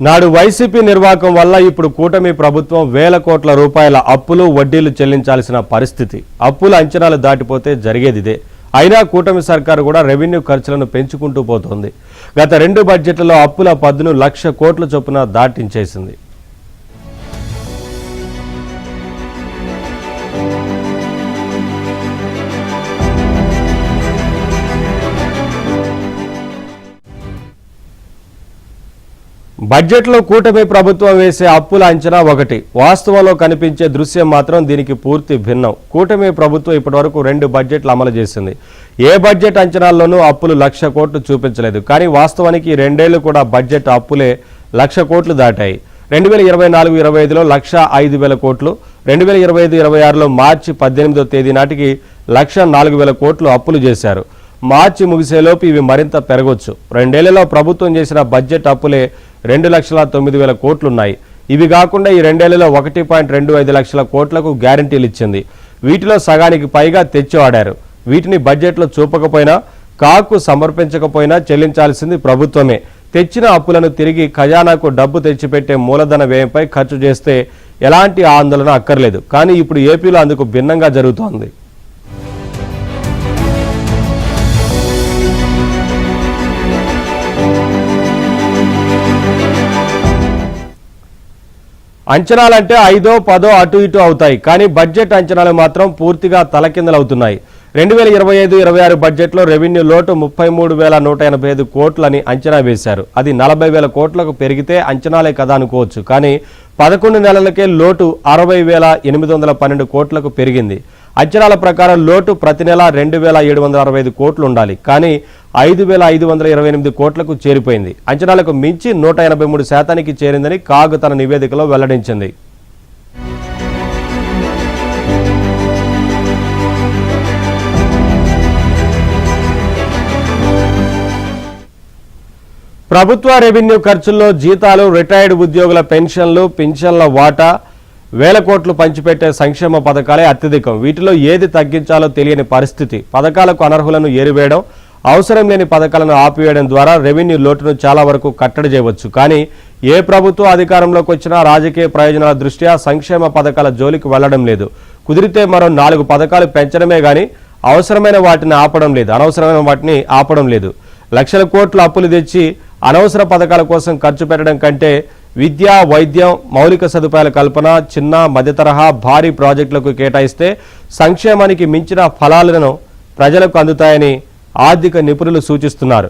నాడు వైసీపీ నిర్వాహకం వల్ల ఇప్పుడు కూటమి ప్రభుత్వం వేల కోట్ల రూపాయల అప్పులు వడ్డీలు చెల్లించాల్సిన పరిస్థితి. అప్పుల అంచనాలు దాటిపోతే జరిగేది ఇదే. అయినా కూటమి సర్కారు కూడా రెవెన్యూ ఖర్చులను పెంచుకుంటూ పోతోంది. గత 2 బడ్జెట్లలో అప్పుల పద్దును 1,00,000 కోట్ల చొప్పున దాటించేసింది. బడ్జెట్లో కూటమి ప్రభుత్వం వేసే అప్పుల అంచనా ఒకటి, వాస్తవంలో కనిపించే దృశ్యం మాత్రం దీనికి పూర్తి భిన్నం. కూటమి ప్రభుత్వం ఇప్పటివరకు 2 బడ్జెట్లు అమలు చేసింది. ఏ బడ్జెట్ అంచనాల్లోనూ అప్పులు 1,00,000 కోట్లు చూపించలేదు. కానీ వాస్తవానికి 2 ఏళ్లు కూడా బడ్జెట్ అప్పులే 1,00,000 కోట్లు దాటాయి. 2024-25లో 1,05,000 కోట్లు, 2025-26లో మార్చి 18వ తేదీ నాటికి 1,04,000 కోట్లు అప్పులు చేశారు. మార్చి ముగిసేలోపు ఇవి మరింత పెరగొచ్చు. 2 ఏళ్లలో ప్రభుత్వం చేసిన బడ్జెట్ అప్పులే 2,09,000 కోట్లున్నాయి. ఇవి కాకుండా ఈ 2 ఏళ్లలో 1.25 లక్షల కోట్లకు గ్యారంటీలు ఇచ్చింది. వీటిలో సగానికి పైగా తెచ్చివాడారు. వీటిని బడ్జెట్లో చూపకపోయినా, కాకు సమర్పించకపోయినా చెల్లించాల్సింది ప్రభుత్వమే. తెచ్చిన అప్పులను తిరిగి ఖజానాకు డబ్బు తెచ్చిపెట్టే మూలధన వ్యయంపై ఖర్చు చేస్తే ఎలాంటి ఆందోళన అక్కర్లేదు. కానీ ఇప్పుడు ఏపీలో అందుకు భిన్నంగా జరుగుతోంది. అంచనాలంటే 5, 10 అటు ఇటు అవుతాయి. కానీ బడ్జెట్ అంచనాలు మాత్రం పూర్తిగా తలకిందలవుతున్నాయి. 2025-26 బడ్జెట్లో రెవెన్యూ లోటు 33,185 కోట్లని అంచనా వేశారు. అది 40,000 కోట్లకు పెరిగితే అంచనాలే కదా అనుకోవచ్చు. కానీ 11 నెలలకే లోటు 60,812 కోట్లకు పెరిగింది. అంచనాల ప్రకారం లోటు ప్రతి నెల 2,765 కోట్లు ఉండాలి. కానీ 5,528 కోట్లకు చేరిపోయింది. అంచనాలకు మించి 183% చేరిందని కాగ్ తన నివేదికలో వెల్లడించింది. ప్రభుత్వ రెవెన్యూ ఖర్చుల్లో జీతాలు, రిటైర్డ్ ఉద్యోగుల పెన్షన్లు, పింఛన్ల వాటా, 1,000 కోట్లు పంచిపెట్టే సంక్షేమ పథకాలే అత్యధికం. వీటిలో ఏది తగ్గించాలో తెలియని పరిస్థితి. పథకాలకు అనర్హులను ఏరివేయడం, అవసరం లేని పథకాలను ఆపివేయడం ద్వారా రెవెన్యూ లోటును చాలా వరకు కట్టడి చేయవచ్చు. కానీ ఏ ప్రభుత్వం అధికారంలోకి వచ్చినా రాజకీయ ప్రయోజనాల దృష్ట్యా సంక్షేమ పథకాల జోలికి వెళ్లడం లేదు. కుదిరితే మరో 4 పథకాలు పెంచడమే గానీ అవసరమైన వాటిని ఆపడం లేదు. లక్షల కోట్ల అప్పులు తెచ్చి అనవసర పథకాల కోసం ఖర్చు పెట్టడం కంటే విద్య, వైద్యం, మౌలిక సదుపాయాల కల్పన, చిన్న మధ్యతరహా భారీ ప్రాజెక్టులకు కేటాయిస్తే సంక్షేమానికి మించిన ఫలాలను ప్రజలకు అందుతాయని ఆర్థిక నిపుణులు సూచిస్తున్నారు.